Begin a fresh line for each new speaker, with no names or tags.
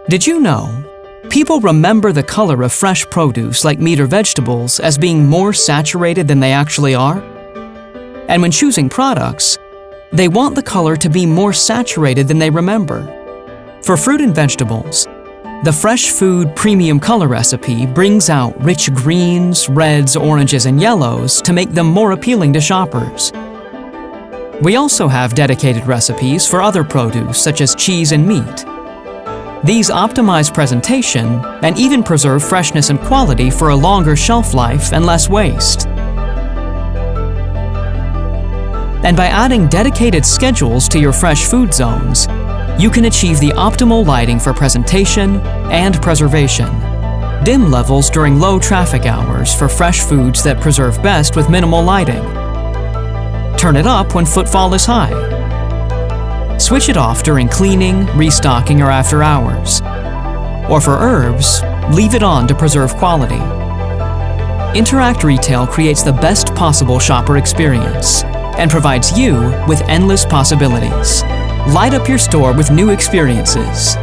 Did you know? People remember the color of fresh produce like meat or vegetables as being more saturated than they actually are. And when choosing products, they want the color to be more saturated than they remember. For fruit and vegetables, the Fresh Food Premium Color recipe brings out rich greens, reds, oranges, and yellows to make them more appealing to shoppers. We also have dedicated recipes for other produce such as cheese and meat. These optimize presentation and even preserve freshness and quality for a longer shelf life and less waste. And by adding dedicated schedules to your fresh food zones, you can achieve the optimal lighting for presentation and preservation. Dim levels during low traffic hours for fresh foods that preserve best with minimal lighting. Turn it up when footfall is high. Switch it off during cleaning, restocking, or after hours. Or for herbs, leave it on to preserve quality. Interact Retail creates the best possible shopper experience and provides you with endless possibilities. Light up your store with new experiences.